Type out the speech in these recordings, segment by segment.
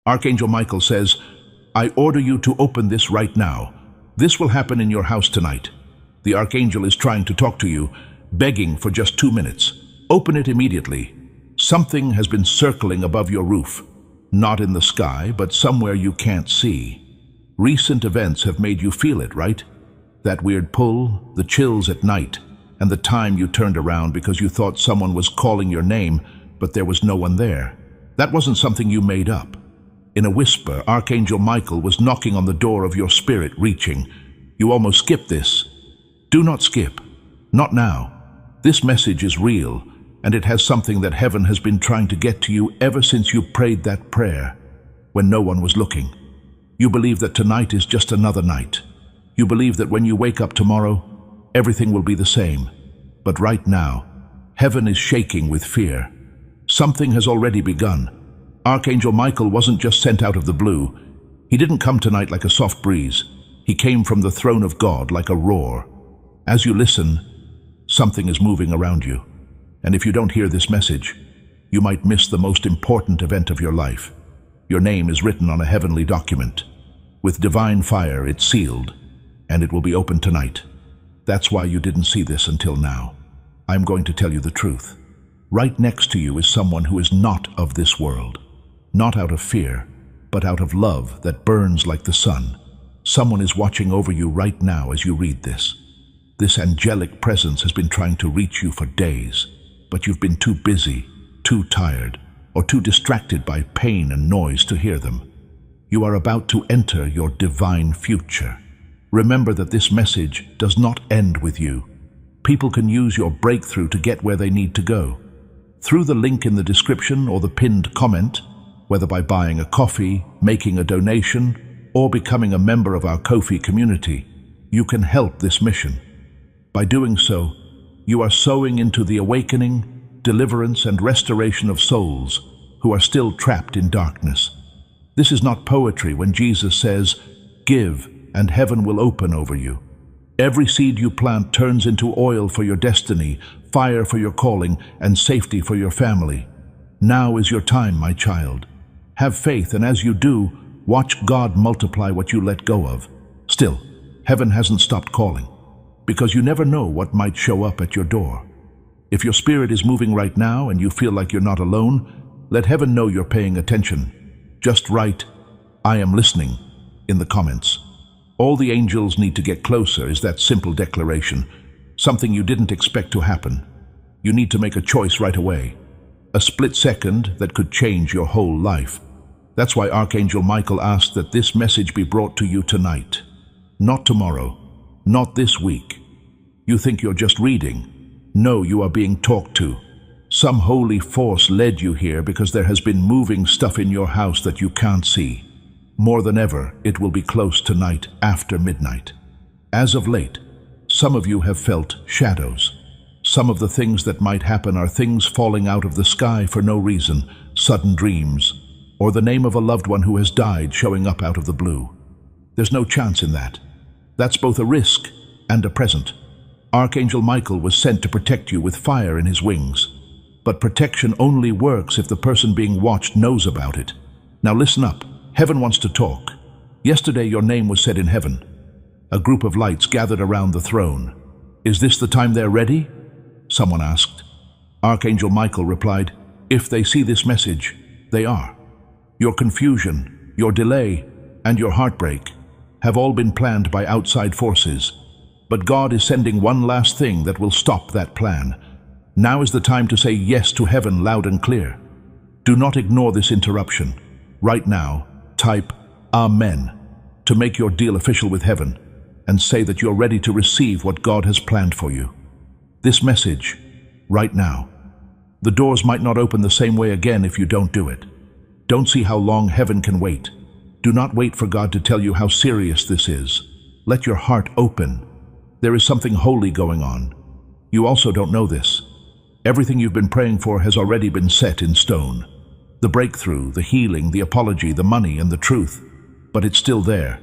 Archangel Michael says, I order you to open this right now. This will happen in your house tonight. The Archangel is trying to talk to you, begging for just 2 minutes. Open it immediately. Something has been circling above your roof. Not in the sky, but somewhere you can't see. Recent events have made you feel it, right? That weird pull, the chills at night, and the time you turned around because you thought someone was calling your name, but there was no one there. That wasn't something you made up. In a whisper, Archangel Michael was knocking on the door of your spirit, reaching. You almost skipped this. Do not skip. Not now. This message is real, and it has something that heaven has been trying to get to you ever since you prayed that prayer, when no one was looking. You believe that tonight is just another night. You believe that when you wake up tomorrow, everything will be the same. But right now, heaven is shaking with fear. Something has already begun. Archangel Michael wasn't just sent out of the blue. He didn't come tonight like a soft breeze. He came from the throne of God like a roar. As you listen, something is moving around you. And if you don't hear this message, you might miss the most important event of your life. Your name is written on a heavenly document. With divine fire, it's sealed, and it will be opened tonight. That's why you didn't see this until now. I'm going to tell you the truth. Right next to you is someone who is not of this world. Not out of fear, but out of love that burns like the sun. Someone is watching over you right now as you read this. This angelic presence has been trying to reach you for days, but you've been too busy, too tired, or too distracted by pain and noise to hear them. You are about to enter your divine future. Remember that this message does not end with you. People can use your breakthrough to get where they need to go. Through the link in the description or the pinned comment, whether by buying a coffee, making a donation, or becoming a member of our Ko-fi community, you can help this mission. By doing so, you are sowing into the awakening, deliverance, and restoration of souls who are still trapped in darkness. This is not poetry when Jesus says, "Give, and heaven will open over you." Every seed you plant turns into oil for your destiny, fire for your calling, and safety for your family. Now is your time, my child. Have faith, and as you do, watch God multiply what you let go of. Still, heaven hasn't stopped calling, because you never know what might show up at your door. If your spirit is moving right now and you feel like you're not alone, let heaven know you're paying attention. Just write, "I am listening," in the comments. All the angels need to get closer is that simple declaration, something you didn't expect to happen. You need to make a choice right away. A split second that could change your whole life. That's why Archangel Michael asked that this message be brought to you tonight. Not tomorrow, not this week. You think you're just reading. No, you are being talked to. Some holy force led you here because there has been moving stuff in your house that you can't see. More than ever, it will be close tonight after midnight. As of late, some of you have felt shadows. Some of the things that might happen are things falling out of the sky for no reason, sudden dreams, or the name of a loved one who has died showing up out of the blue. There's no chance in that. That's both a risk and a present. Archangel Michael was sent to protect you with fire in his wings. But protection only works if the person being watched knows about it. Now listen up. Heaven wants to talk. Yesterday your name was said in heaven. A group of lights gathered around the throne. Is this the time they're ready? Someone asked. Archangel Michael replied, if they see this message, they are. Your confusion, your delay, and your heartbreak have all been planned by outside forces. But God is sending one last thing that will stop that plan. Now is the time to say yes to heaven loud and clear. Do not ignore this interruption. Right now, type Amen to make your deal official with heaven and say that you're ready to receive what God has planned for you. This message, right now. The doors might not open the same way again if you don't do it. Don't see how long heaven can wait. Do not wait for God to tell you how serious this is. Let your heart open. There is something holy going on. You also don't know this. Everything you've been praying for has already been set in stone. The breakthrough, the healing, the apology, the money, and the truth. But it's still there,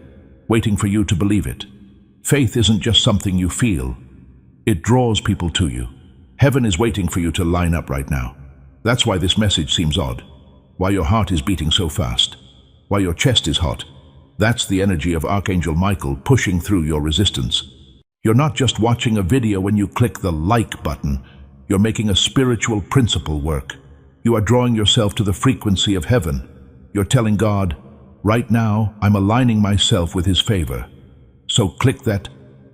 waiting for you to believe it. Faith isn't just something you feel. It draws people to you. Heaven is waiting for you to line up right now. That's why this message seems odd, why your heart is beating so fast. why your chest is hot. That's the energy of Archangel Michael pushing through your resistance. You're not just watching a video when you click the like button. You're making a spiritual principle work. You are drawing yourself to the frequency of heaven. You're telling God, right now, I'm aligning myself with His favor. So click that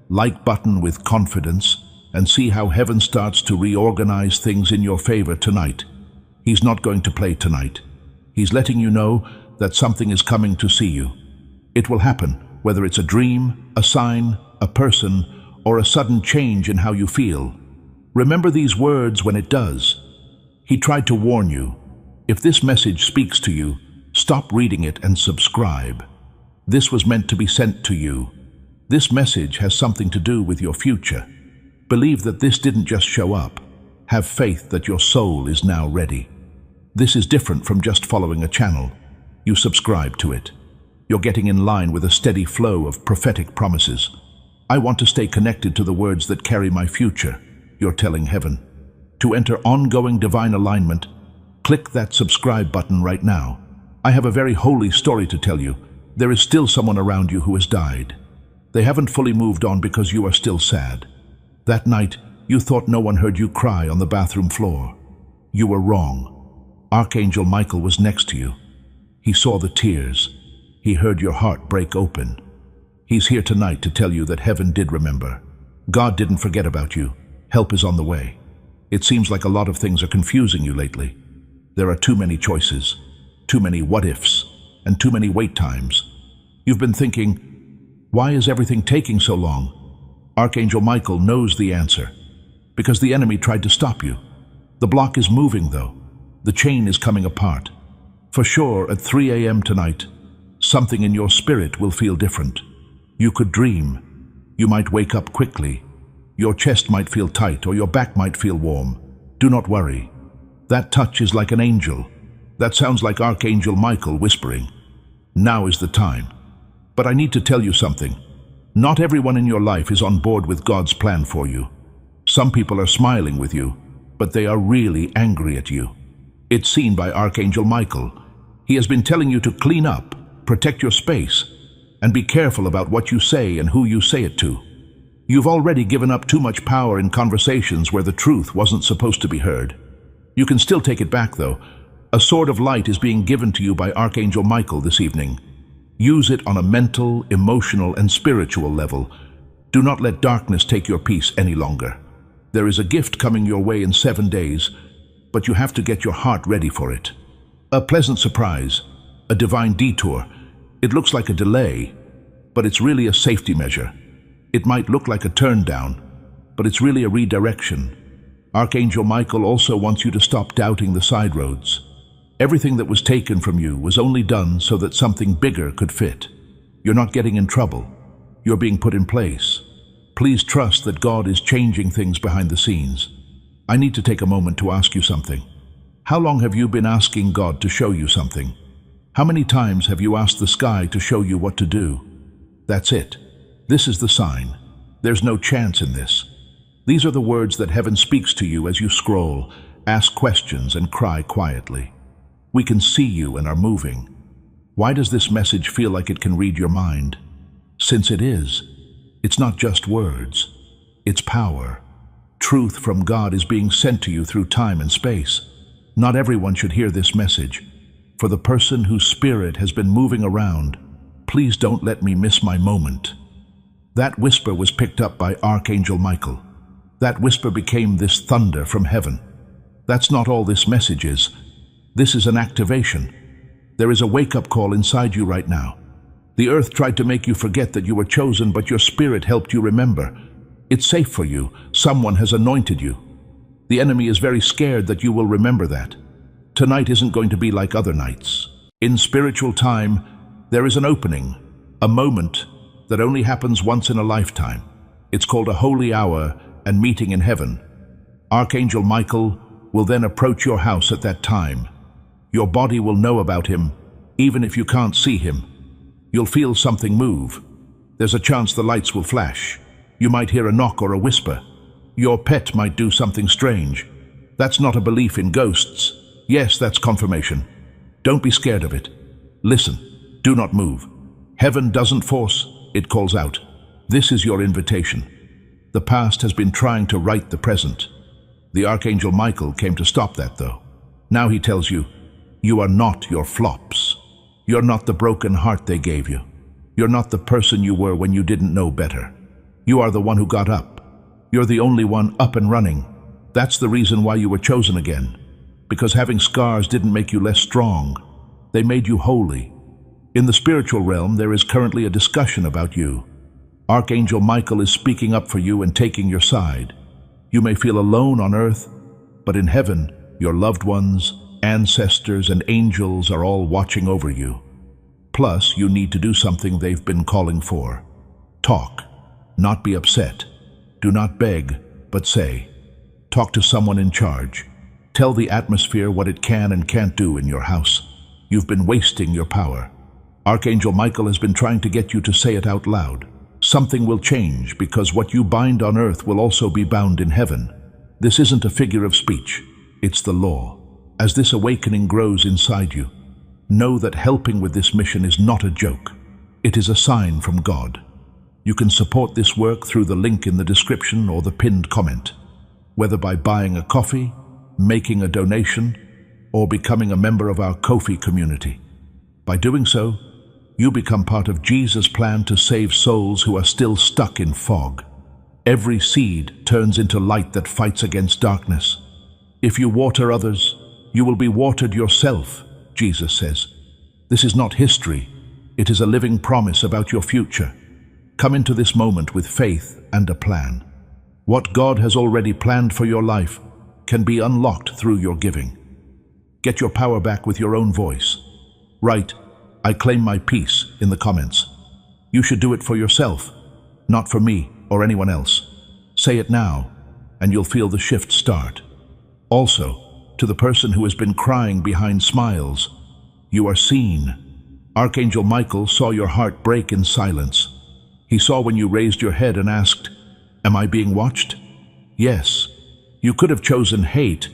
like button with confidence and see how heaven starts to reorganize things in your favor tonight. He's not going to play tonight. He's letting you know that something is coming to see you. It will happen, whether it's a dream, a sign, a person, or a sudden change in how you feel. Remember these words when it does. He tried to warn you. If this message speaks to you, stop reading it and subscribe. This was meant to be sent to you. This message has something to do with your future. Believe that this didn't just show up. Have faith that your soul is now ready. This is different from just following a channel. You subscribe to it. You're getting in line with a steady flow of prophetic promises. I want to stay connected to the words that carry my future, you're telling heaven. To enter ongoing divine alignment, click that subscribe button right now. I have a very holy story to tell you. There is still someone around you who has died. They haven't fully moved on because you are still sad. That night, you thought no one heard you cry on the bathroom floor. You were wrong. Archangel Michael was next to you. He saw the tears. He heard your heart break open. He's here tonight to tell you that heaven did remember. God didn't forget about you. Help is on the way. It seems like a lot of things are confusing you lately. There are too many choices, too many what-ifs, and too many wait times. You've been thinking, why is everything taking so long? Archangel Michael knows the answer. Because the enemy tried to stop you. The block is moving, though. The chain is coming apart. For sure, at 3 a.m. tonight, something in your spirit will feel different. You could dream. You might wake up quickly. Your chest might feel tight or your back might feel warm. Do not worry. That touch is like an angel. That sounds like Archangel Michael whispering. Now is the time. But I need to tell you something. Not everyone in your life is on board with God's plan for you. Some people are smiling with you, but they are really angry at you. It's seen by Archangel Michael. He has been telling you to clean up, protect your space, and be careful about what you say and who you say it to. You've already given up too much power in conversations where the truth wasn't supposed to be heard. You can still take it back, though. A sword of light is being given to you by Archangel Michael this evening. Use it on a mental, emotional, and spiritual level. Do not let darkness take your peace any longer. There is a gift coming your way in 7 days, but you have to get your heart ready for it. A pleasant surprise, a divine detour. It looks like a delay, but it's really a safety measure. It might look like a turn down, but it's really a redirection. Archangel Michael also wants you to stop doubting the side roads. Everything that was taken from you was only done so that something bigger could fit. You're not getting in trouble. You're being put in place. Please trust that God is changing things behind the scenes. I need to take a moment to ask you something. How long have you been asking God to show you something? How many times have you asked the sky to show you what to do? That's it. This is the sign. There's no chance in this. These are the words that heaven speaks to you as you scroll, ask questions, and cry quietly. We can see you and are moving. Why does this message feel like it can read your mind? Since it is, it's not just words. It's power. Truth from God is being sent to you through time and space. Not everyone should hear this message. For the person whose spirit has been moving around, please don't let me miss my moment. That whisper was picked up by Archangel Michael. That whisper became this thunder from heaven. That's not all this message is. This is an activation. There is a wake-up call inside you right now. The earth tried to make you forget that you were chosen, but your spirit helped you remember. It's safe for you. Someone has anointed you. The enemy is very scared that you will remember that. Tonight isn't going to be like other nights. In spiritual time, there is an opening, a moment that only happens once in a lifetime. It's called a holy hour and meeting in heaven. Archangel Michael will then approach your house at that time. Your body will know about him, even if you can't see him. You'll feel something move. There's a chance the lights will flash. You might hear a knock or a whisper. Your pet might do something strange. That's not a belief in ghosts. Yes, that's confirmation. Don't be scared of it. Listen, Do not move. Heaven doesn't force, it calls out. This is your invitation. The past has been trying to right the present. The Archangel Michael came to stop that, though. Now he tells you, you are not your flops. You're not the broken heart they gave you. You're not the person you were when you didn't know better. You are the one who got up. You're the only one up and running. That's the reason why you were chosen again. Because having scars didn't make you less strong. They made you holy. In the spiritual realm, there is currently a discussion about you. Archangel Michael is speaking up for you and taking your side. You may feel alone on earth, but in heaven, your loved ones, ancestors, and angels are all watching over you. Plus, you need to do something they've been calling for. Talk, not be upset. Do not beg, but say. Talk to someone in charge. Tell the atmosphere what it can and can't do in your house. You've been wasting your power. Archangel Michael has been trying to get you to say it out loud. Something will change because what you bind on earth will also be bound in heaven. This isn't a figure of speech. It's the law. As this awakening grows inside you, know that helping with this mission is not a joke. It is a sign from God. You can support this work through the link in the description or the pinned comment, whether by buying a coffee, making a donation, or becoming a member of our Ko-fi community. By doing so, you become part of Jesus' plan to save souls who are still stuck in fog. Every seed turns into light that fights against darkness. If you water others, you will be watered yourself, Jesus says. This is not history. It is a living promise about your future. Come into this moment with faith and a plan. What God has already planned for your life can be unlocked through your giving. Get your power back with your own voice. Write, "I claim my peace," in the comments. You should do it for yourself, not for me or anyone else. Say it now, and you'll feel the shift start. Also, to the person who has been crying behind smiles, you are seen. Archangel Michael saw your heart break in silence. He saw when you raised your head and asked, "Am I being watched?" Yes, you could have chosen hate,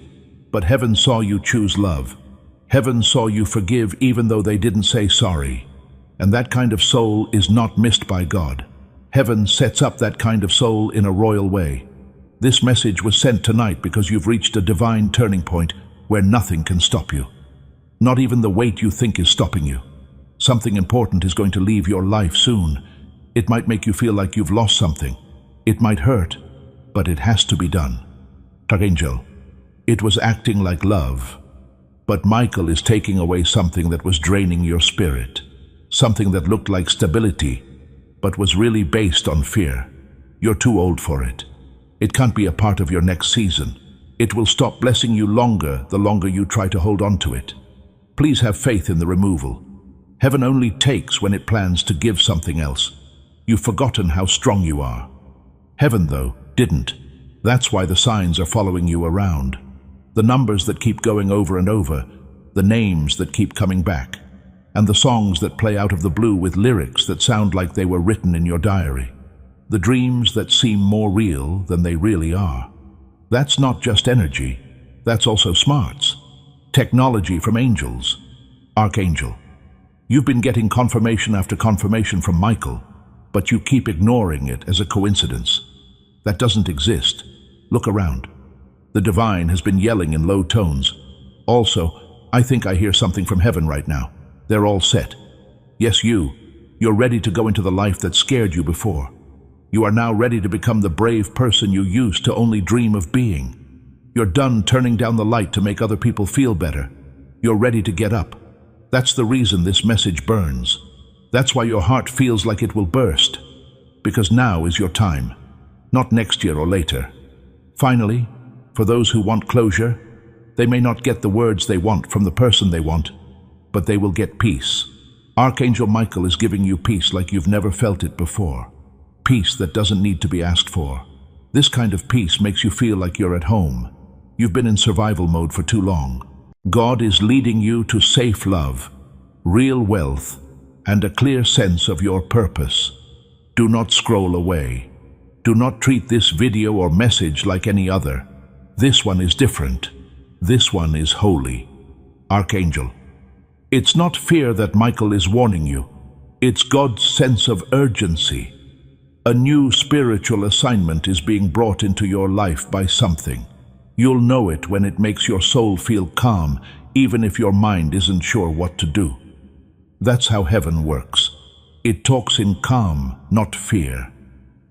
but heaven saw you choose love. Heaven saw you forgive even though they didn't say sorry. And that kind of soul is not missed by God. Heaven sets up that kind of soul in a royal way. This message was sent tonight because you've reached a divine turning point where nothing can stop you. Not even the weight you think is stopping you. Something important is going to leave your life soon. It might make you feel like you've lost something. It might hurt, but it has to be done. Archangel, it was acting like love. But Michael is taking away something that was draining your spirit. Something that looked like stability, but was really based on fear. You're too old for it. It can't be a part of your next season. It will stop blessing you longer the longer you try to hold on to it. Please have faith in the removal. Heaven only takes when it plans to give something else. You've forgotten how strong you are. Heaven, though, didn't. That's why the signs are following you around. The numbers that keep going over and over, the names that keep coming back, and the songs that play out of the blue with lyrics that sound like they were written in your diary. The dreams that seem more real than they really are. That's not just energy, that's also smarts. Technology from angels. Archangel. You've been getting confirmation after confirmation from Michael, but you keep ignoring it as a coincidence. That doesn't exist. Look around. The divine has been yelling in low tones. Also, I think I hear something from heaven right now. They're all set. Yes, you're ready to go into the life that scared you before. You are now ready to become the brave person you used to only dream of being. You're done turning down the light to make other people feel better. You're ready to get up. That's the reason this message burns. That's why your heart feels like it will burst. Because now is your time, not next year or later. Finally, for those who want closure, they may not get the words they want from the person they want, but they will get peace. Archangel Michael is giving you peace like you've never felt it before. Peace that doesn't need to be asked for. This kind of peace makes you feel like you're at home. You've been in survival mode for too long. God is leading you to safe love, real wealth, and a clear sense of your purpose. Do not scroll away. Do not treat this video or message like any other. This one is different. This one is holy. Archangel, It's not fear that Michael is warning you. It's God's sense of urgency. A new spiritual assignment is being brought into your life by something. You'll know it when it makes your soul feel calm, even if your mind isn't sure what to do. That's how heaven works. It talks in calm, not fear.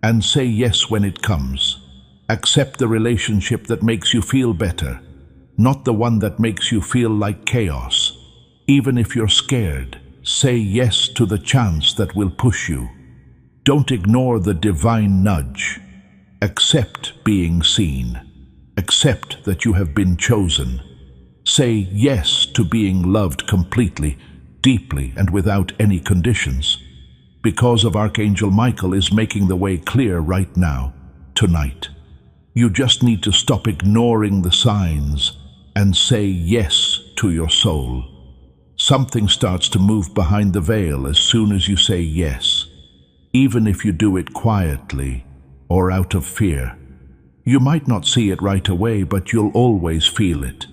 And say yes when it comes. Accept the relationship that makes you feel better, not the one that makes you feel like chaos. Even if you're scared, say yes to the chance that will push you. Don't ignore the divine nudge. Accept being seen. Accept that you have been chosen. Say yes to being loved completely, deeply, and without any conditions. Because of Archangel Michael is making the way clear right now, tonight. You just need to stop ignoring the signs and say yes to your soul. Something starts to move behind the veil as soon as you say yes, even if you do it quietly or out of fear. You might not see it right away, but you'll always feel it.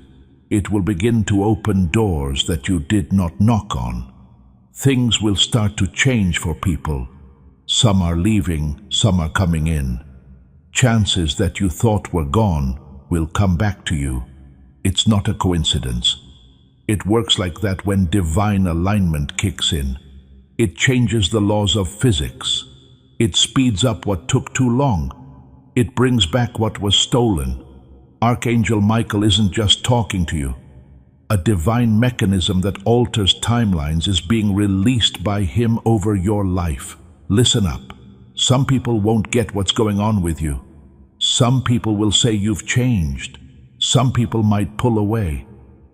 It will begin to open doors that you did not knock on. Things will start to change for people. Some are leaving, some are coming in. Chances that you thought were gone will come back to you. It's not a coincidence. It works like that when divine alignment kicks in. It changes the laws of physics. It speeds up what took too long. It brings back what was stolen. Archangel Michael isn't just talking to you. A divine mechanism that alters timelines is being released by him over your life. Listen up. Some people won't get what's going on with you. Some people will say you've changed. Some people might pull away.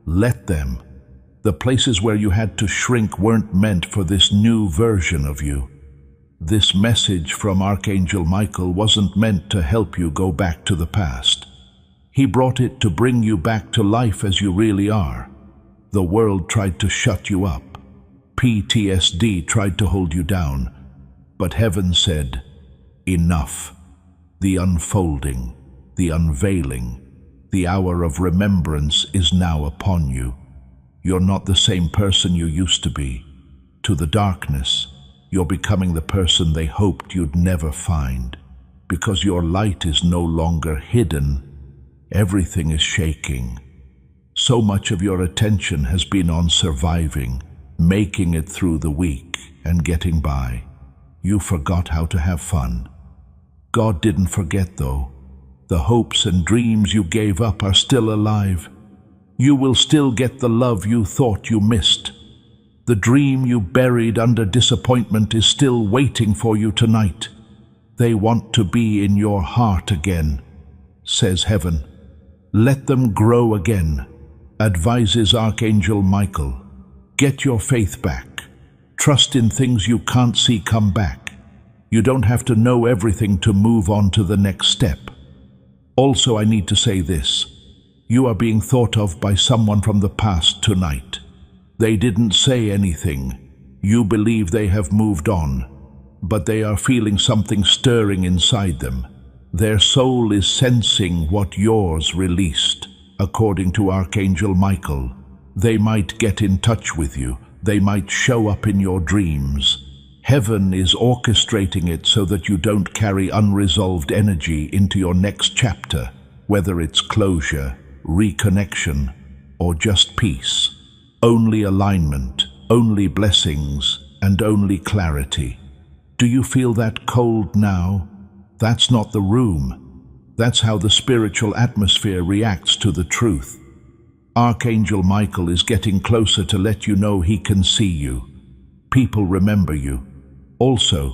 Let them. The places where you had to shrink weren't meant for this new version of you. This message from Archangel Michael wasn't meant to help you go back to the past. He brought it to bring you back to life as you really are. The world tried to shut you up. PTSD tried to hold you down. But heaven said, enough. The unfolding, the unveiling, the hour of remembrance is now upon you. You're not the same person you used to be. To the darkness, you're becoming the person they hoped you'd never find. Because your light is no longer hidden, everything is shaking. So much of your attention has been on surviving, making it through the week, and getting by. You forgot how to have fun. God didn't forget, though. The hopes and dreams you gave up are still alive. You will still get the love you thought you missed. The dream you buried under disappointment is still waiting for you tonight. They want to be in your heart again, says heaven. Let them grow again, advises Archangel Michael. Get your faith back. Trust in things you can't see come back. You don't have to know everything to move on to the next step. Also, I need to say this. You are being thought of by someone from the past tonight. They didn't say anything. You believe they have moved on, but they are feeling something stirring inside them. Their soul is sensing what yours released, according to Archangel Michael. They might get in touch with you. They might show up in your dreams. Heaven is orchestrating it so that you don't carry unresolved energy into your next chapter, whether it's closure, reconnection, or just peace. Only alignment, only blessings, and only clarity. Do you feel that cold now? That's not the room. That's how the spiritual atmosphere reacts to the truth. Archangel Michael is getting closer to let you know he can see you. People remember you. Also,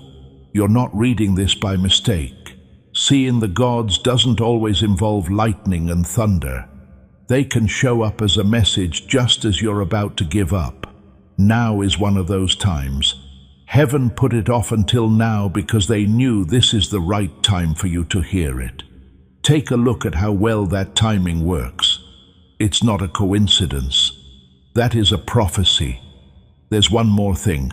you're not reading this by mistake. Seeing the gods doesn't always involve lightning and thunder. They can show up as a message just as you're about to give up. Now is one of those times. Heaven put it off until now because they knew this is the right time for you to hear it. Take a look at how well that timing works. It's not a coincidence. That is a prophecy. There's one more thing.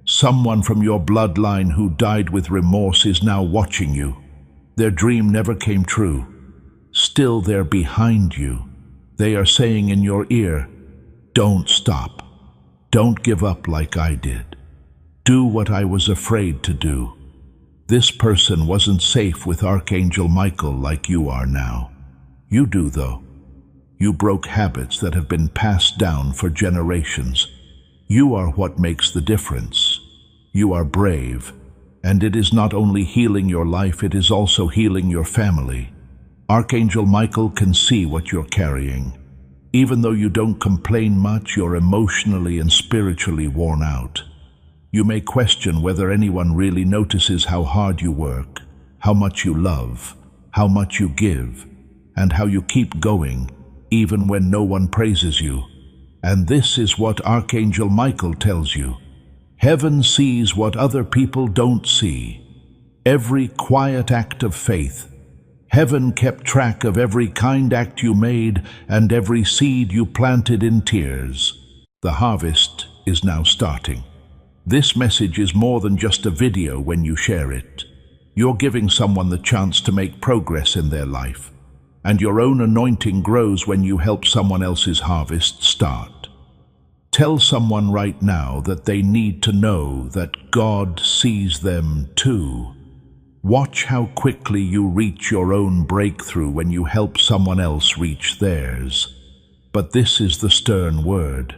Someone from your bloodline who died with remorse is now watching you. Their dream never came true. Still, they're behind you. They are saying in your ear, don't stop. Don't give up like I did. Do what I was afraid to do. This person wasn't safe with Archangel Michael like you are now. You do, though. You broke habits that have been passed down for generations. You are what makes the difference. You are brave, and it is not only healing your life, it is also healing your family. Archangel Michael can see what you're carrying. Even though you don't complain much, you're emotionally and spiritually worn out. You may question whether anyone really notices how hard you work, how much you love, how much you give, and how you keep going, even when no one praises you. And this is what Archangel Michael tells you. Heaven sees what other people don't see. Every quiet act of faith. Heaven kept track of every kind act you made and every seed you planted in tears. The harvest is now starting. This message is more than just a video when you share it. You're giving someone the chance to make progress in their life, and your own anointing grows when you help someone else's harvest start. Tell someone right now that they need to know that God sees them too. Watch how quickly you reach your own breakthrough when you help someone else reach theirs. But this is the stern word.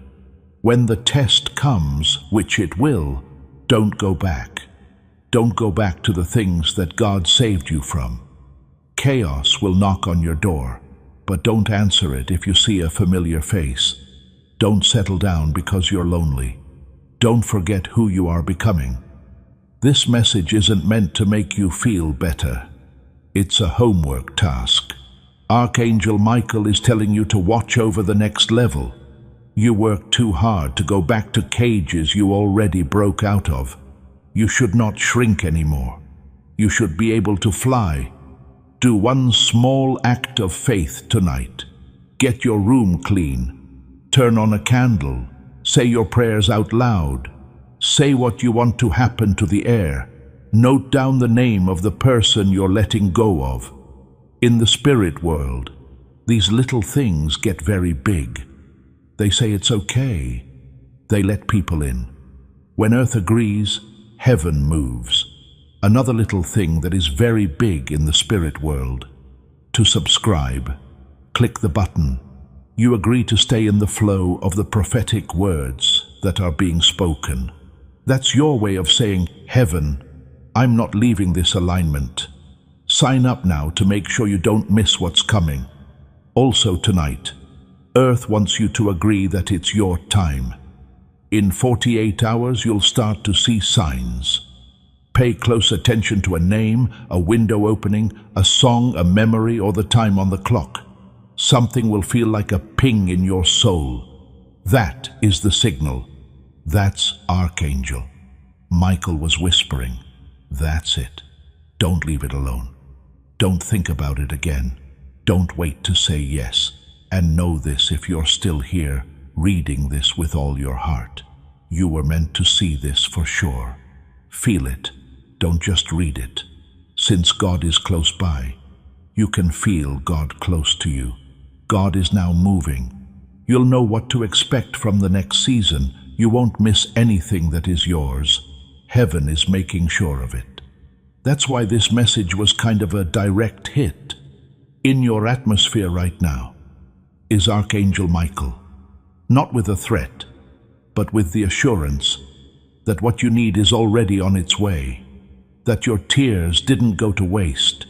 When the test comes, which it will, don't go back. Don't go back to the things that God saved you from. Chaos will knock on your door, but don't answer it if you see a familiar face. Don't settle down because you're lonely. Don't forget who you are becoming. This message isn't meant to make you feel better. It's a homework task. Archangel Michael is telling you to watch over the next level. You work too hard to go back to cages you already broke out of. You should not shrink anymore. You should be able to fly. Do one small act of faith tonight. Get your room clean. Turn on a candle. Say your prayers out loud. Say what you want to happen to the air. Note down the name of the person you're letting go of. In the spirit world, these little things get very big. They say it's okay. They let people in. When earth agrees, heaven moves. Another little thing that is very big in the spirit world. To subscribe, click the button. You agree to stay in the flow of the prophetic words that are being spoken. That's your way of saying, Heaven, I'm not leaving this alignment. Sign up now to make sure you don't miss what's coming. Also tonight, Earth wants you to agree that it's your time. In 48 hours, you'll start to see signs. Pay close attention to a name, a window opening, a song, a memory, or the time on the clock. Something will feel like a ping in your soul. That is the signal. That's Archangel. Michael was whispering. That's it. Don't leave it alone. Don't think about it again. Don't wait to say yes. And know this, if you're still here, reading this with all your heart. You were meant to see this for sure. Feel it. Don't just read it. Since God is close by, you can feel God close to you. God is now moving. You'll know what to expect from the next season. You won't miss anything that is yours. Heaven is making sure of it. That's why this message was kind of a direct hit. In your atmosphere right now is Archangel Michael. Not with a threat, but with the assurance that what you need is already on its way. That your tears didn't go to waste.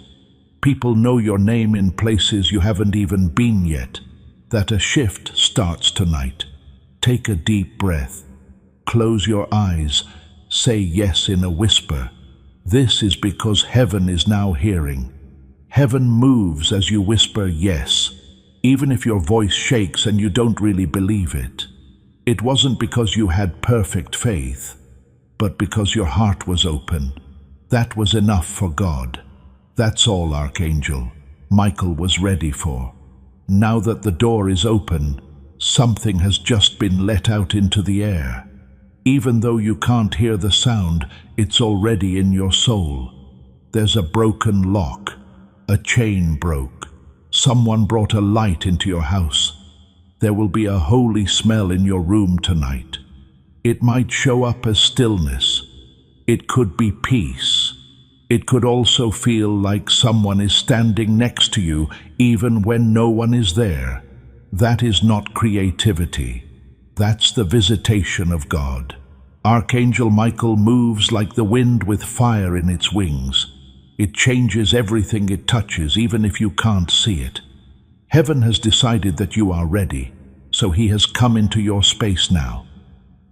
People know your name in places you haven't even been yet. That a shift starts tonight. Take a deep breath. Close your eyes. Say yes in a whisper. This is because heaven is now hearing. Heaven moves as you whisper yes, even if your voice shakes and you don't really believe it. It wasn't because you had perfect faith, but because your heart was open. That was enough for God. That's all Archangel Michael was ready for. Now that the door is open, something has just been let out into the air. Even though you can't hear the sound, it's already in your soul. There's a broken lock. A chain broke. Someone brought a light into your house. There will be a holy smell in your room tonight. It might show up as stillness. It could be peace. It could also feel like someone is standing next to you even when no one is there. That is not creativity. That's the visitation of God. Archangel Michael moves like the wind with fire in its wings. It changes everything it touches, even if you can't see it. Heaven has decided that you are ready, so he has come into your space now.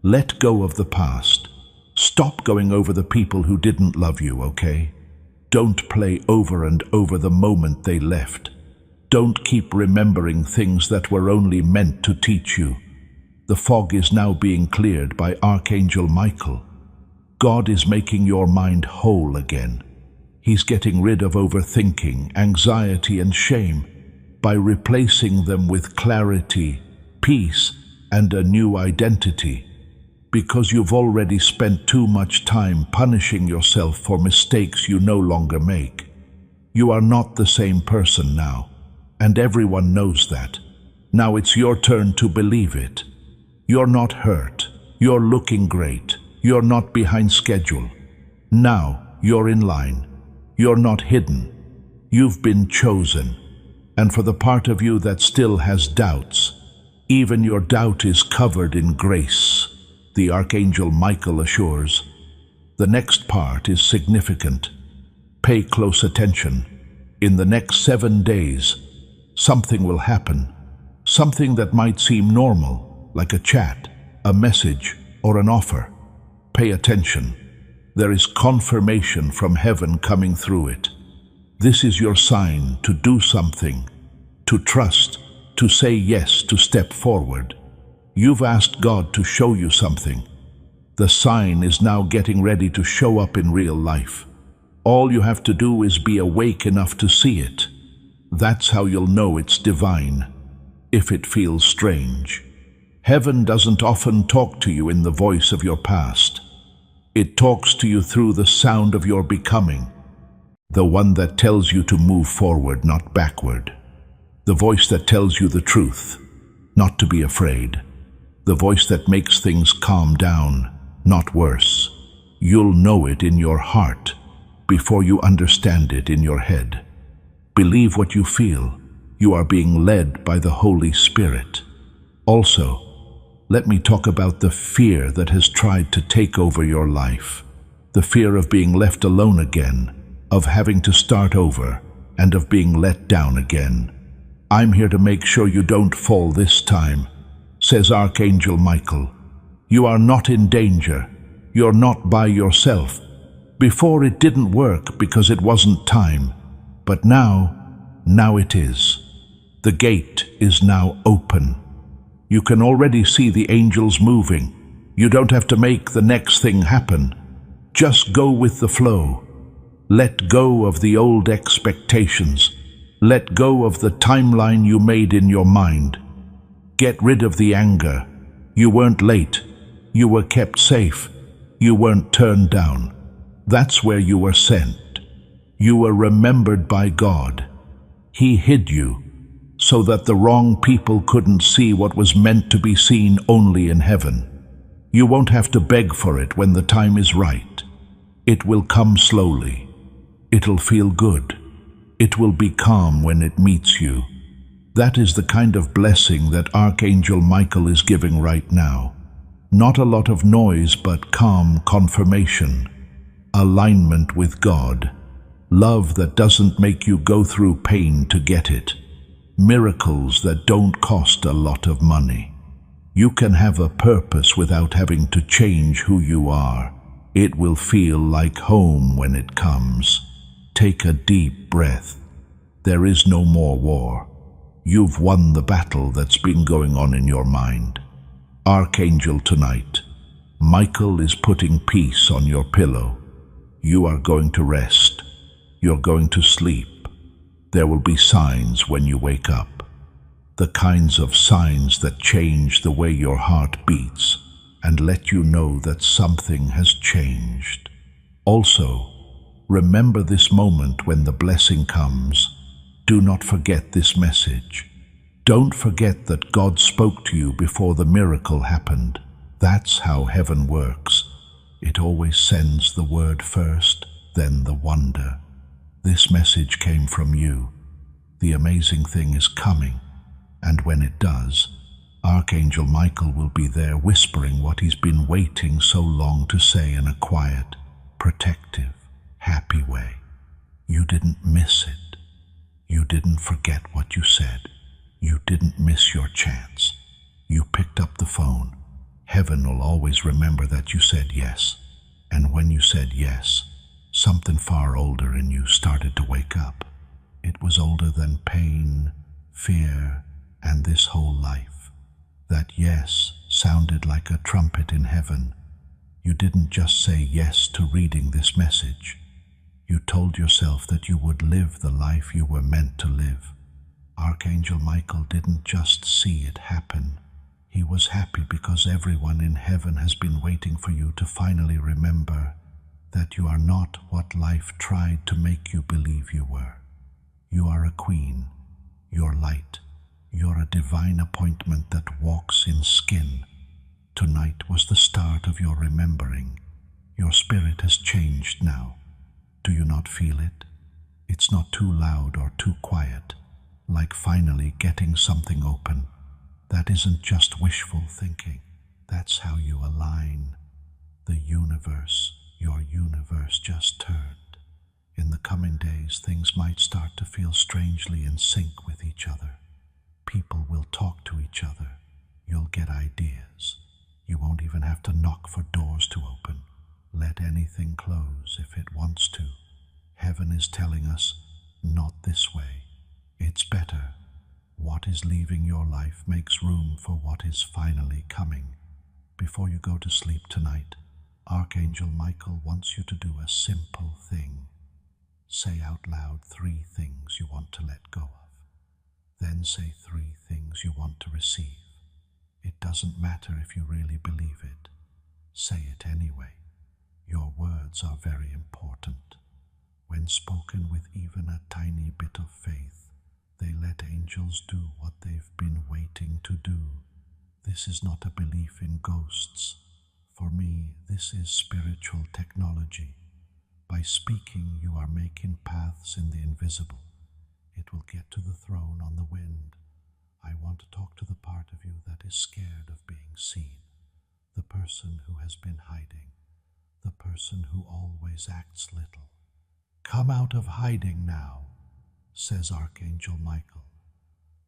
Let go of the past. Stop going over the people who didn't love you, okay? Don't play over and over the moment they left. Don't keep remembering things that were only meant to teach you. The fog is now being cleared by Archangel Michael. God is making your mind whole again. He's getting rid of overthinking, anxiety, and shame by replacing them with clarity, peace, and a new identity. Because you've already spent too much time punishing yourself for mistakes you no longer make. You are not the same person now, and everyone knows that. Now it's your turn to believe it. You're not hurt. You're looking great. You're not behind schedule. Now you're in line. You're not hidden. You've been chosen. And for the part of you that still has doubts, even your doubt is covered in grace. The Archangel Michael assures. The next part is significant. Pay close attention. In the next 7 days, something will happen. Something that might seem normal, like a chat, a message, or an offer. Pay attention. There is confirmation from heaven coming through it. This is your sign to do something, to trust, to say yes, to step forward. You've asked God to show you something. The sign is now getting ready to show up in real life. All you have to do is be awake enough to see it. That's how you'll know it's divine, if it feels strange. Heaven doesn't often talk to you in the voice of your past. It talks to you through the sound of your becoming, the one that tells you to move forward, not backward. The voice that tells you the truth, not to be afraid. The voice that makes things calm down, not worse. You'll know it in your heart before you understand it in your head. Believe what you feel. You are being led by the Holy Spirit. Also, let me talk about the fear that has tried to take over your life. The fear of being left alone again, of having to start over, and of being let down again. I'm here to make sure you don't fall this time, says Archangel Michael. You are not in danger. You're not by yourself. Before it didn't work because it wasn't time, but now it is. The gate is now open. You can already see the angels moving. You don't have to make the next thing happen. Just go with the flow. Let go of the old expectations. Let go of the timeline you made in your mind. Get rid of the anger. You weren't late. You were kept safe. You weren't turned down. That's where you were sent. You were remembered by God. He hid you so that the wrong people couldn't see what was meant to be seen only in heaven. You won't have to beg for it when the time is right. It will come slowly. It'll feel good. It will be calm when it meets you. That is the kind of blessing that Archangel Michael is giving right now. Not a lot of noise, but calm confirmation. Alignment with God. Love that doesn't make you go through pain to get it. Miracles that don't cost a lot of money. You can have a purpose without having to change who you are. It will feel like home when it comes. Take a deep breath. There is no more war. You've won the battle that's been going on in your mind. Archangel tonight, Michael is putting peace on your pillow. You are going to rest. You're going to sleep. There will be signs when you wake up. The kinds of signs that change the way your heart beats and let you know that something has changed. Also, remember this moment when the blessing comes. Do not forget this message. Don't forget that God spoke to you before the miracle happened. That's how heaven works. It always sends the word first, then the wonder. This message came from you. The amazing thing is coming, and when it does, Archangel Michael will be there whispering what he's been waiting so long to say in a quiet, protective, happy way. You didn't miss it. You didn't forget what you said. You didn't miss your chance. You picked up the phone. Heaven will always remember that you said yes. And when you said yes, something far older in you started to wake up. It was older than pain, fear, and this whole life. That yes sounded like a trumpet in heaven. You didn't just say yes to reading this message. You told yourself that you would live the life you were meant to live. Archangel Michael didn't just see it happen. He was happy because everyone in heaven has been waiting for you to finally remember that you are not what life tried to make you believe you were. You are a queen. You're light. You're a divine appointment that walks in skin. Tonight was the start of your remembering. Your spirit has changed now. Do you not feel it? It's not too loud or too quiet, like finally getting something open. That isn't just wishful thinking. That's how you align. The universe, your universe just turned. In the coming days, things might start to feel strangely in sync with each other. People will talk to each other. You'll get ideas. You won't even have to knock for doors to open. Let anything close if it wants to. Heaven is telling us, not this way. It's better. What is leaving your life makes room for what is finally coming. Before you go to sleep tonight, Archangel Michael wants you to do a simple thing. Say out loud 3 things you want to let go of. Then say 3 things you want to receive. It doesn't matter if you really believe it. Say it anyway. Your words are very important. When spoken with even a tiny bit of faith, they let angels do what they've been waiting to do. This is not a belief in ghosts. For me, this is spiritual technology. By speaking, you are making paths in the invisible. It will get to the throne on the wind. I want to talk to the part of you that is scared of being seen, the person who has been hiding, the person who always acts little. Come out of hiding now, says Archangel Michael.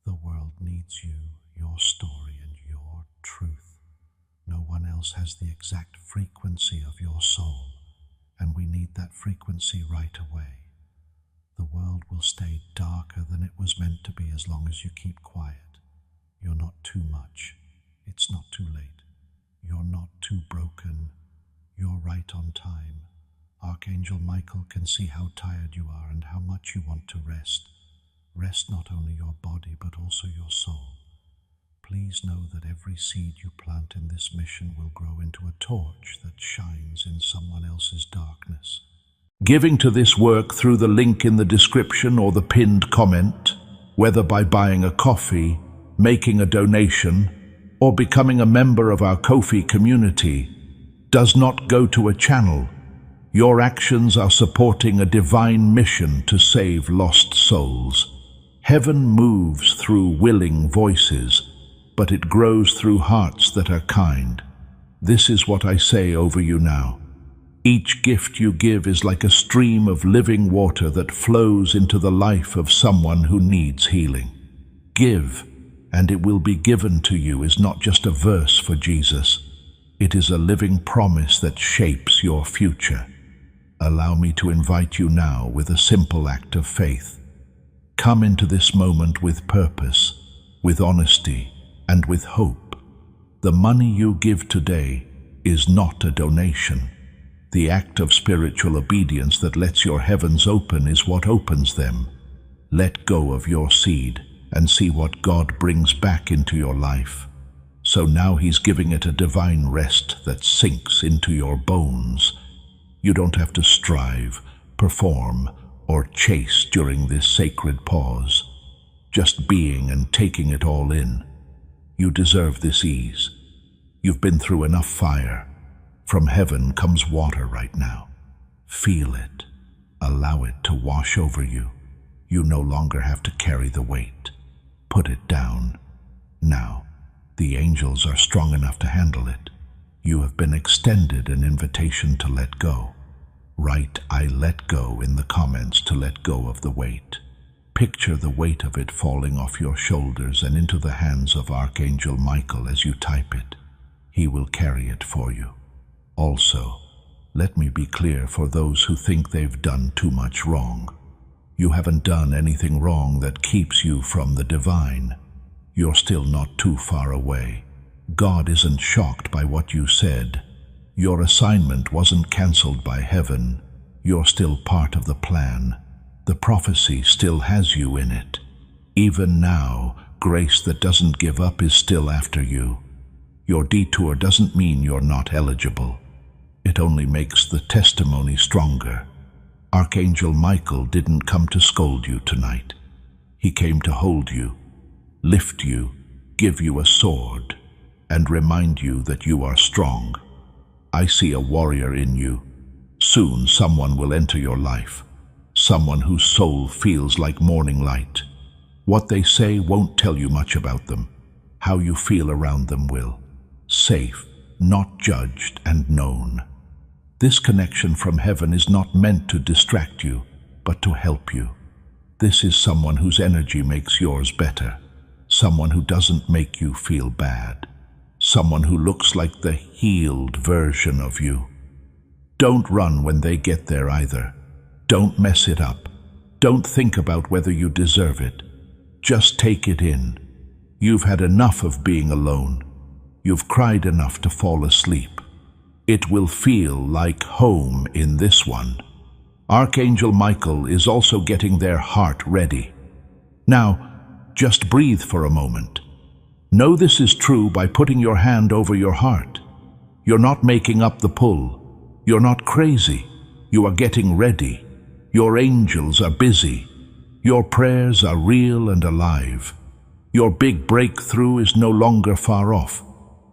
The world needs you, your story, and your truth. No one else has the exact frequency of your soul, and we need that frequency right away. The world will stay darker than it was meant to be as long as you keep quiet. You're not too much. It's not too late. You're not too broken. You're right on time. Archangel Michael can see how tired you are and how much you want to rest. Rest not only your body but also your soul. Please know that every seed you plant in this mission will grow into a torch that shines in someone else's darkness. Giving to this work through the link in the description or the pinned comment, whether by buying a coffee, making a donation, or becoming a member of our Ko-fi community, does not go to a channel. Your actions are supporting a divine mission to save lost souls. Heaven moves through willing voices, but it grows through hearts that are kind. This is what I say over you now. Each gift you give is like a stream of living water that flows into the life of someone who needs healing. Give, and it will be given to you is not just a verse for Jesus. It is a living promise that shapes your future. Allow me to invite you now with a simple act of faith. Come into this moment with purpose, with honesty, and with hope. The money you give today is not a donation. The act of spiritual obedience that lets your heavens open is what opens them. Let go of your seed and see what God brings back into your life. So now He's giving it a divine rest that sinks into your bones. You don't have to strive, perform, or chase during this sacred pause. Just being and taking it all in. You deserve this ease. You've been through enough fire. From heaven comes water right now. Feel it. Allow it to wash over you. You no longer have to carry the weight. Put it down. Now, the angels are strong enough to handle it. You have been extended an invitation to let go. Write "I let go" in the comments to let go of the weight. Picture the weight of it falling off your shoulders and into the hands of Archangel Michael as you type it. He will carry it for you. Also, let me be clear for those who think they've done too much wrong. You haven't done anything wrong that keeps you from the divine. You're still not too far away. God isn't shocked by what you said. Your assignment wasn't cancelled by heaven. You're still part of the plan. The prophecy still has you in it. Even now, grace that doesn't give up is still after you. Your detour doesn't mean you're not eligible. It only makes the testimony stronger. Archangel Michael didn't come to scold you tonight. He came to hold you, lift you, give you a sword, and remind you that you are strong. I see a warrior in you. Soon someone will enter your life. Someone whose soul feels like morning light. What they say won't tell you much about them. How you feel around them will. Safe, not judged and known. This connection from heaven is not meant to distract you, but to help you. This is someone whose energy makes yours better. Someone who doesn't make you feel bad. Someone who looks like the healed version of you. Don't run when they get there either. Don't mess it up. Don't think about whether you deserve it. Just take it in. You've had enough of being alone. You've cried enough to fall asleep. It will feel like home in this one. Archangel Michael is also getting their heart ready. Now, just breathe for a moment. Know this is true by putting your hand over your heart. You're not making up the pull. You're not crazy. You are getting ready. Your angels are busy. Your prayers are real and alive. Your big breakthrough is no longer far off.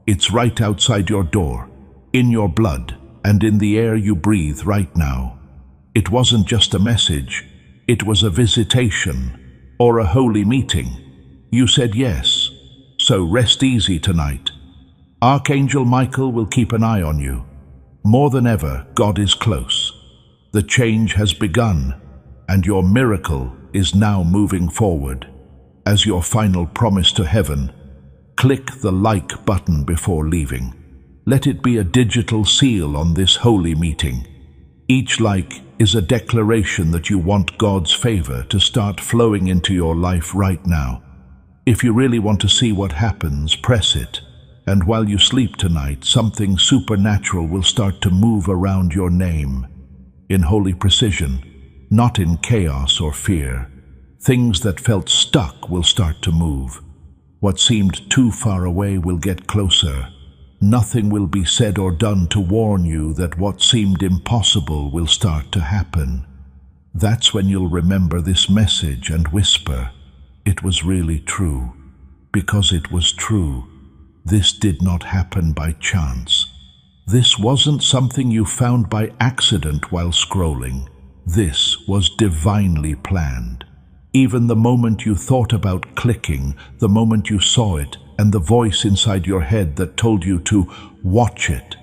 It's right outside your door, in your blood, and in the air you breathe right now. It wasn't just a message. It was a visitation or a holy meeting. You said yes. So rest easy tonight. Archangel Michael will keep an eye on you. More than ever, God is close. The change has begun, and your miracle is now moving forward. As your final promise to heaven, click the like button before leaving. Let it be a digital seal on this holy meeting. Each like is a declaration that you want God's favor to start flowing into your life right now. If you really want to see what happens, press it. And while you sleep tonight, something supernatural will start to move around your name. In holy precision, not in chaos or fear. Things that felt stuck will start to move. What seemed too far away will get closer. Nothing will be said or done to warn you that what seemed impossible will start to happen. That's when you'll remember this message and whisper, "It was really true." Because it was true. This did not happen by chance. This wasn't something you found by accident while scrolling. This was divinely planned. Even the moment you thought about clicking, the moment you saw it, and the voice inside your head that told you to watch it,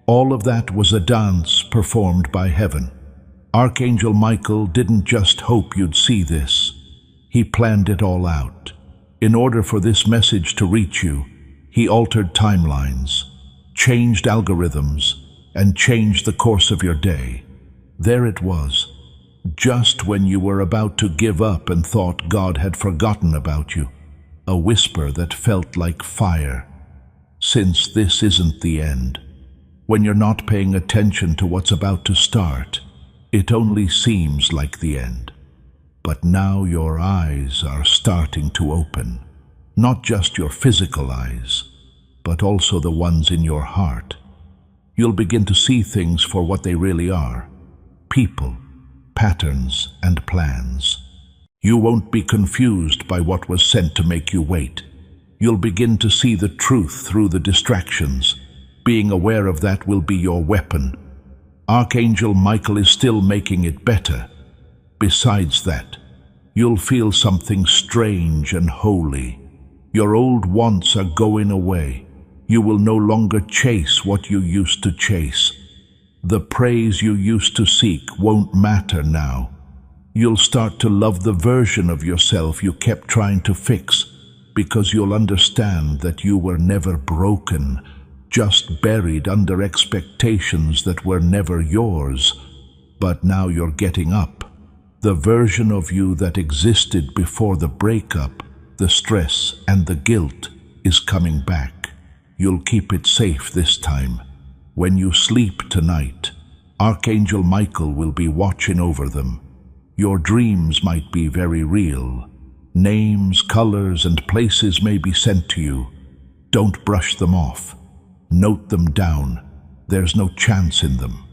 all of that was a dance performed by heaven. Archangel Michael didn't just hope you'd see this. He planned it all out. In order for this message to reach you, he altered timelines, changed algorithms, and changed the course of your day. There it was, just when you were about to give up and thought God had forgotten about you, a whisper that felt like fire. Since this isn't the end, when you're not paying attention to what's about to start, it only seems like the end. But now your eyes are starting to open, not just your physical eyes, but also the ones in your heart. You'll begin to see things for what they really are: people, patterns, and plans. You won't be confused by what was sent to make you wait. You'll begin to see the truth through the distractions. Being aware of that will be your weapon. Archangel Michael is still making it better. Besides that, you'll feel something strange and holy. Your old wants are going away. You will no longer chase what you used to chase. The praise you used to seek won't matter now. You'll start to love the version of yourself you kept trying to fix, because you'll understand that you were never broken, just buried under expectations that were never yours. But now you're getting up. The version of you that existed before the breakup, the stress and the guilt is coming back. You'll keep it safe this time. When you sleep tonight, Archangel Michael will be watching over them. Your dreams might be very real. Names, colors, and places may be sent to you. Don't brush them off. Note them down. There's no chance in them.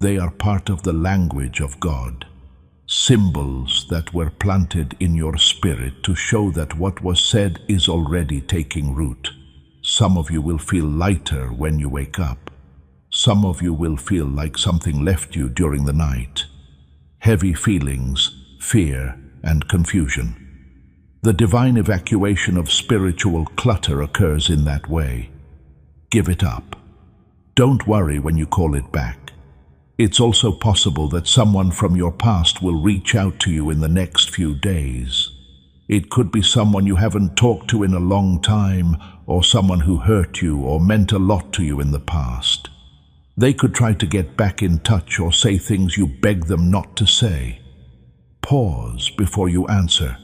They are part of the language of God. Symbols that were planted in your spirit to show that what was said is already taking root. Some of you will feel lighter when you wake up. Some of you will feel like something left you during the night. Heavy feelings, fear, and confusion. The divine evacuation of spiritual clutter occurs in that way. Give it up. Don't worry when you call it back. It's also possible that someone from your past will reach out to you in the next few days. It could be someone you haven't talked to in a long time, or someone who hurt you or meant a lot to you in the past. They could try to get back in touch or say things you begged them not to say. Pause before you answer.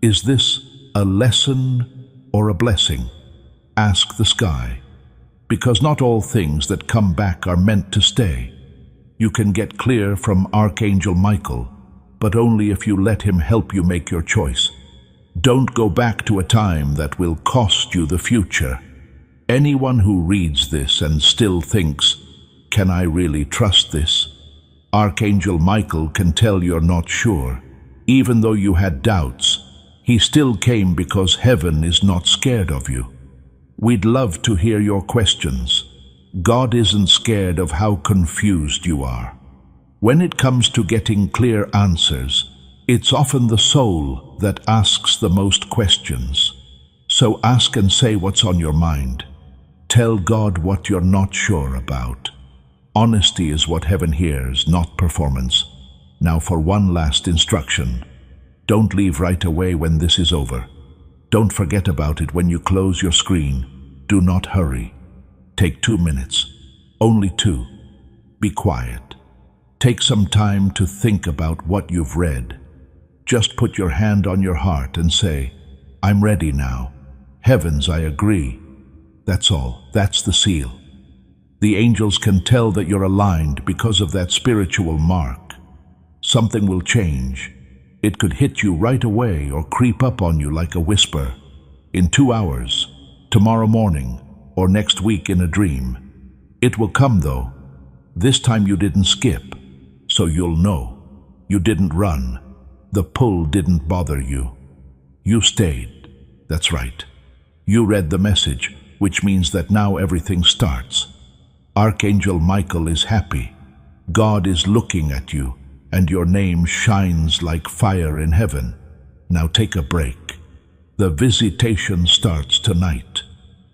Is this a lesson or a blessing? Ask the sky, because not all things that come back are meant to stay. You can get clear from Archangel Michael, but only if you let him help you make your choice. Don't go back to a time that will cost you the future. Anyone who reads this and still thinks, "Can I really trust this?" Archangel Michael can tell you're not sure. Even though you had doubts, he still came because heaven is not scared of you. We'd love to hear your questions. God isn't scared of how confused you are. When it comes to getting clear answers, it's often the soul that asks the most questions. So ask and say what's on your mind. Tell God what you're not sure about. Honesty is what heaven hears, not performance. Now for one last instruction. Don't leave right away when this is over. Don't forget about it when you close your screen. Do not hurry. Take 2 minutes. Only 2. Be quiet. Take some time to think about what you've read. Just put your hand on your heart and say, "I'm ready now. Heavens, I agree." That's all. That's the seal. The angels can tell that you're aligned because of that spiritual mark. Something will change. It could hit you right away or creep up on you like a whisper. In 2 hours, tomorrow morning, or next week in a dream. It will come though. This time you didn't skip, so you'll know. You didn't run. The pull didn't bother you. You stayed. That's right. You read the message, which means that now everything starts. Archangel Michael is happy. God is looking at you, and your name shines like fire in heaven. Now take a break. The visitation starts tonight.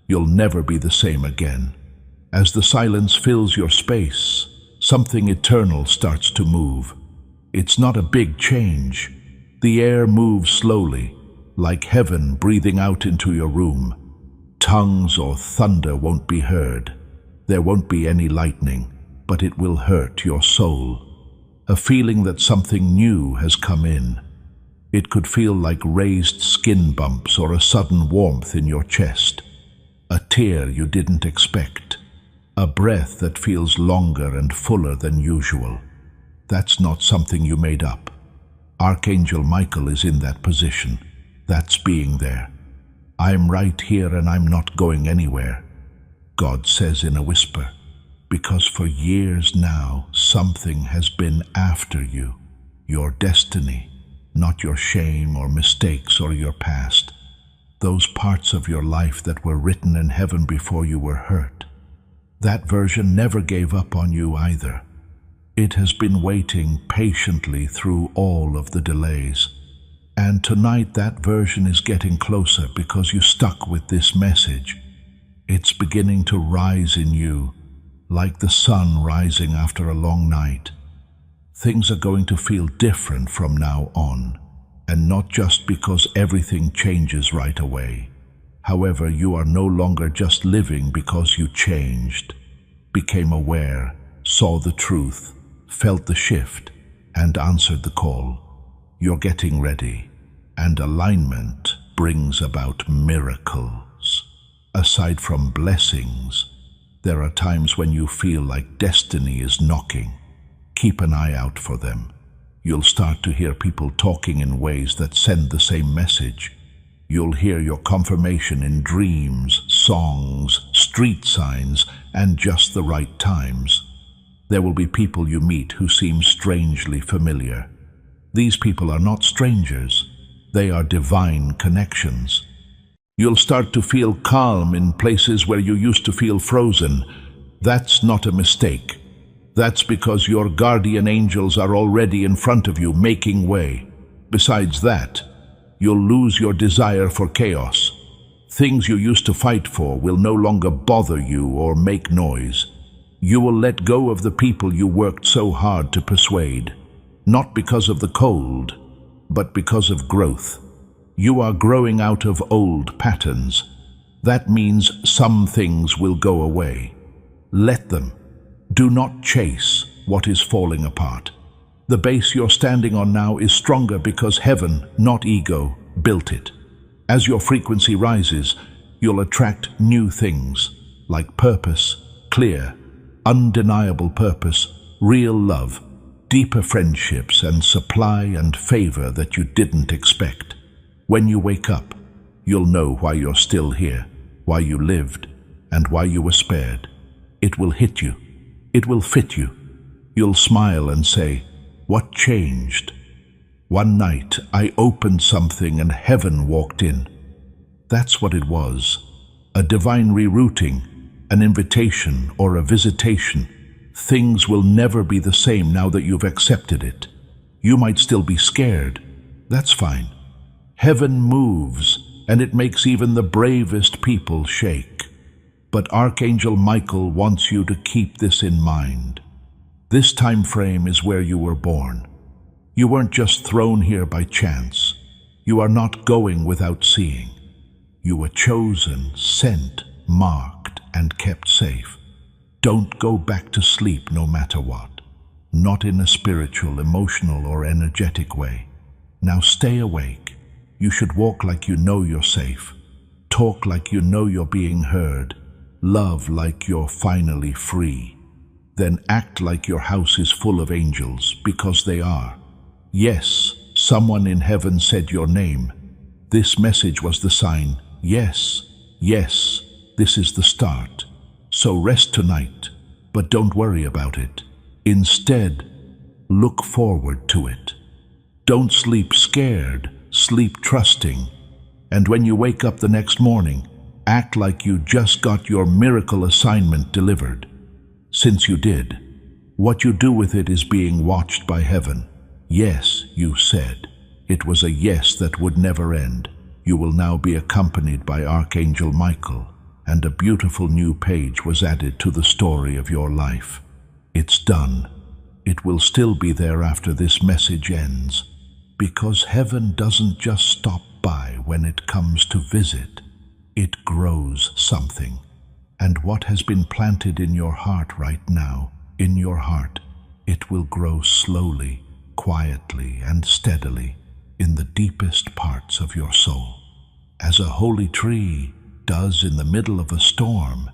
You'll never be the same again. As the silence fills your space, something eternal starts to move. It's not a big change. The air moves slowly, like heaven breathing out into your room. Tongues or thunder won't be heard. There won't be any lightning, but it will hurt your soul. A feeling that something new has come in. It could feel like raised skin bumps or a sudden warmth in your chest. A tear you didn't expect. A breath that feels longer and fuller than usual. That's not something you made up. Archangel Michael is in that position. That's being there. I'm right here and I'm not going anywhere, God says in a whisper, because for years now something has been after you, your destiny, not your shame or mistakes or your past. those parts of your life that were written in heaven before you were hurt. That version never gave up on you either. It has been waiting patiently through all of the delays. And tonight that version is getting closer because you stuck with this message. It's beginning to rise in you, like the sun rising after a long night. Things are going to feel different from now on, and not just because everything changes right away. However, you are no longer just living because you changed, became aware, saw the truth, felt the shift, and answered the call. You're getting ready, and alignment brings about miracles. Aside from blessings, there are times when you feel like destiny is knocking. Keep an eye out for them. You'll start to hear people talking in ways that send the same message. You'll hear your confirmation in dreams, songs, street signs, and just the right times. There will be people you meet who seem strangely familiar. These people are not strangers. They are divine connections. You'll start to feel calm in places where you used to feel frozen. That's not a mistake. That's because your guardian angels are already in front of you, making way. Besides that, you'll lose your desire for chaos. Things you used to fight for will no longer bother you or make noise. You will let go of the people you worked so hard to persuade, not because of the cold, but because of growth. You are growing out of old patterns. That means some things will go away. Let them. Do not chase what is falling apart. The base you're standing on now is stronger because heaven, not ego, built it. As your frequency rises, you'll attract new things, like purpose, clear, undeniable purpose, real love, deeper friendships, and supply and favor that you didn't expect. When you wake up, you'll know why you're still here, why you lived, and why you were spared. It will hit you. It will fit you. You'll smile and say, "What changed?" One night, I opened something and heaven walked in. That's what it was. A divine rerouting, an invitation or a visitation. Things will never be the same now that you've accepted it. You might still be scared. That's fine. Heaven moves, and it makes even the bravest people shake. But Archangel Michael wants you to keep this in mind. This time frame is where you were born. You weren't just thrown here by chance. You are not going without seeing. You were chosen, sent, marked, and kept safe. Don't go back to sleep no matter what. Not in a spiritual, emotional, or energetic way. Now stay awake. You should walk like you know you're safe. Talk like you know you're being heard. Love like you're finally free. Then act like your house is full of angels, because they are. Yes, someone in heaven said your name. This message was the sign. Yes, yes, this is the start. So rest tonight, but don't worry about it. Instead, look forward to it. Don't sleep scared, sleep trusting. And when you wake up the next morning, act like you just got your miracle assignment delivered. Since you did, what you do with it is being watched by heaven. Yes, you said. It was a yes that would never end. You will now be accompanied by Archangel Michael, and a beautiful new page was added to the story of your life. It's done. It will still be there after this message ends, because heaven doesn't just stop by when it comes to visit. It grows something. And what has been planted in your heart right now, in your heart, it will grow slowly, quietly, and steadily in the deepest parts of your soul. As a holy tree does in the middle of a storm,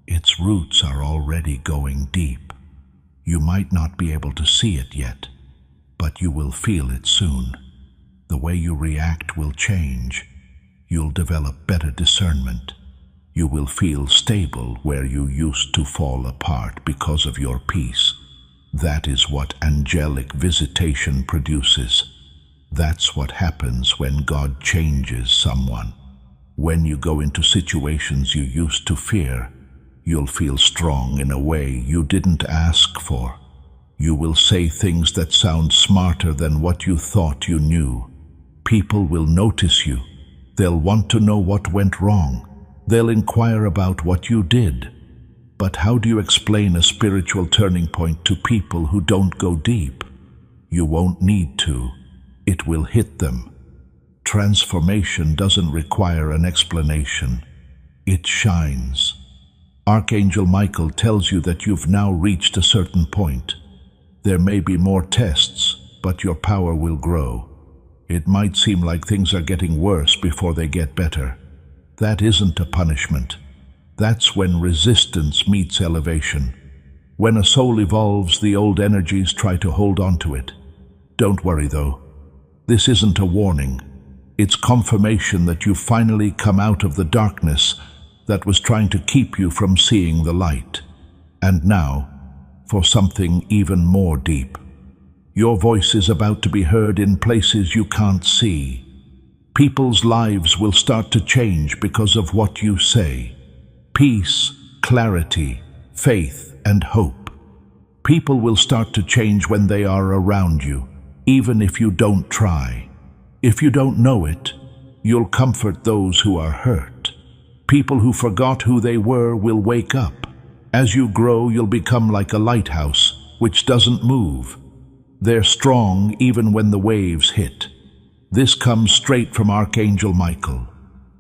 its roots are already going deep. You might not be able to see it yet, but you will feel it soon. The way you react will change. You'll develop better discernment. You will feel stable where you used to fall apart because of your peace. That is what angelic visitation produces. That's what happens when God changes someone. When you go into situations you used to fear, you'll feel strong in a way you didn't ask for. You will say things that sound smarter than what you thought you knew. People will notice you. They'll want to know what went wrong. They'll inquire about what you did. But how do you explain a spiritual turning point to people who don't go deep? You won't need to. It will hit them. Transformation doesn't require an explanation. It shines. Archangel Michael tells you that you've now reached a certain point. There may be more tests, but your power will grow. It might seem like things are getting worse before they get better. That isn't a punishment. That's when resistance meets elevation. When a soul evolves, the old energies try to hold on to it. Don't worry though. This isn't a warning. It's confirmation that you've finally come out of the darkness that was trying to keep you from seeing the light. And now, for something even more deep. Your voice is about to be heard in places you can't see. People's lives will start to change because of what you say. Peace, clarity, faith, and hope. People will start to change when they are around you, even if you don't try. If you don't know it, you'll comfort those who are hurt. People who forgot who they were will wake up. As you grow, you'll become like a lighthouse, which doesn't move. They're strong even when the waves hit. This comes straight from Archangel Michael.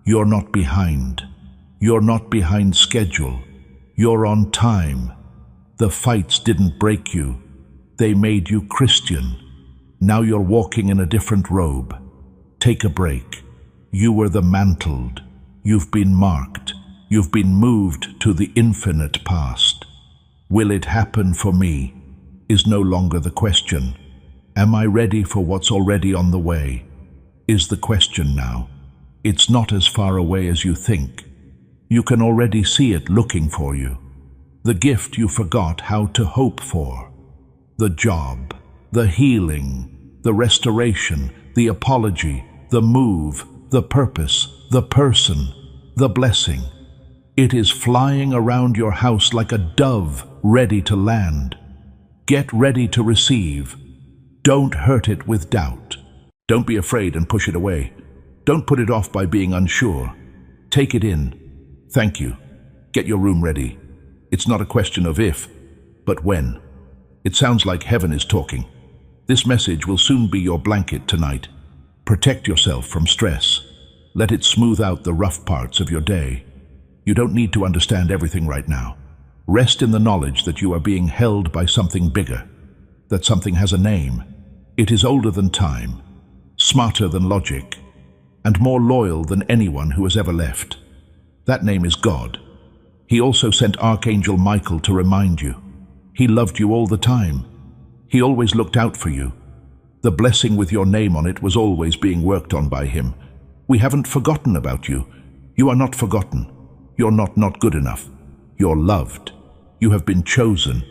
You're not behind. You're not behind schedule. You're on time. The fights didn't break you. They made you Christian. Now you're walking in a different robe. Take a break. You were the mantled. You've been marked. You've been moved to the infinite past. Will it happen for me? Is no longer the question. Am I ready for what's already on the way? Is the question now. It's not as far away as you think. You can already see it looking for you. The gift you forgot how to hope for. The job, the healing, the restoration, the apology, the move, the purpose, the person, the blessing. It is flying around your house like a dove ready to land. Get ready to receive. Don't hurt it with doubt. Don't be afraid and push it away. Don't put it off by being unsure. Take it in. Thank you. Get your room ready. It's not a question of if, but when. It sounds like heaven is talking. This message will soon be your blanket tonight. Protect yourself from stress. Let it smooth out the rough parts of your day. You don't need to understand everything right now. Rest in the knowledge that you are being held by something bigger, that something has a name. It is older than time, smarter than logic, and more loyal than anyone who has ever left. That name is God. He also sent Archangel Michael to remind you. He loved you all the time. He always looked out for you. The blessing with your name on it was always being worked on by him. We haven't forgotten about you. You are not forgotten. You're not good enough. You're loved. You have been chosen.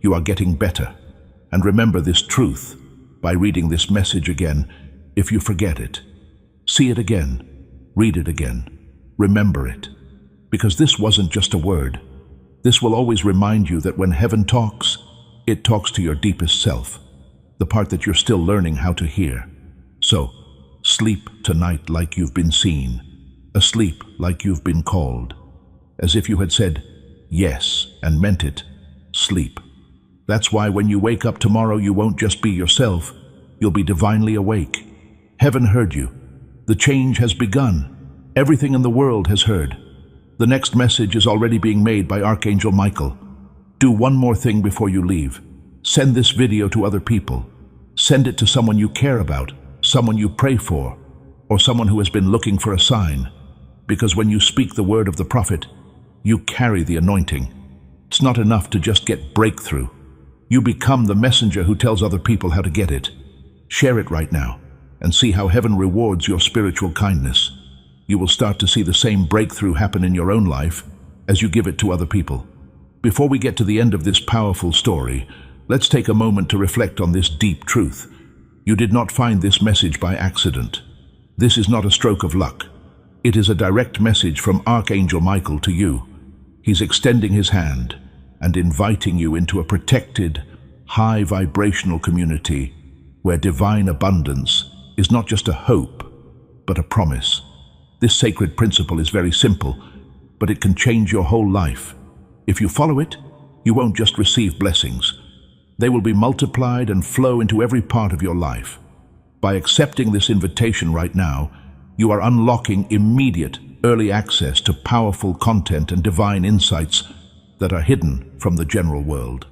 You are getting better. And remember this truth by reading this message again if you forget it. See it again. Read it again. Remember it. Because this wasn't just a word. This will always remind you that when heaven talks, it talks to your deepest self, the part that you're still learning how to hear. So, sleep tonight like you've been seen, asleep like you've been called, as if you had said yes and meant it. Sleep. That's why when you wake up tomorrow, you won't just be yourself, you'll be divinely awake. Heaven heard you. The change has begun. Everything in the world has heard. The next message is already being made by Archangel Michael. Do one more thing before you leave. Send this video to other people. Send it to someone you care about, someone you pray for, or someone who has been looking for a sign. Because when you speak the word of the prophet, you carry the anointing. It's not enough to just get breakthrough. You become the messenger who tells other people how to get it. Share it right now and see how heaven rewards your spiritual kindness. You will start to see the same breakthrough happen in your own life as you give it to other people. Before we get to the end of this powerful story, let's take a moment to reflect on this deep truth. You did not find this message by accident. This is not a stroke of luck. It is a direct message from Archangel Michael to you. He's extending his hand and inviting you into a protected, high vibrational community where divine abundance is not just a hope, but a promise. This sacred principle is very simple, but it can change your whole life. If you follow it, you won't just receive blessings. They will be multiplied and flow into every part of your life. By accepting this invitation right now, you are unlocking immediate, early access to powerful content and divine insights that are hidden from the general world.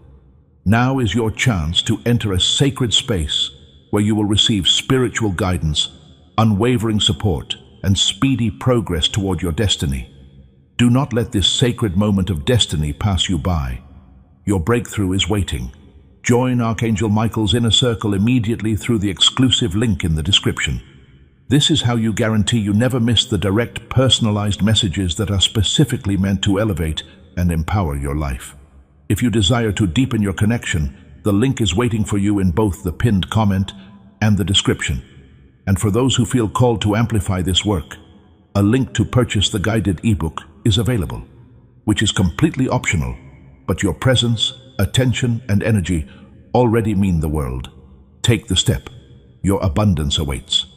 Now is your chance to enter a sacred space where you will receive spiritual guidance, unwavering support, and speedy progress toward your destiny. Do not let this sacred moment of destiny pass you by. Your breakthrough is waiting. Join Archangel Michael's inner circle immediately through the exclusive link in the description. This is how you guarantee you never miss the direct, personalized messages that are specifically meant to elevate and empower your life. If you desire to deepen your connection, the link is waiting for you in both the pinned comment and the description. And for those who feel called to amplify this work, a link to purchase the guided ebook is available, which is completely optional, but your presence, attention, and energy already mean the world. Take the step. Your abundance awaits.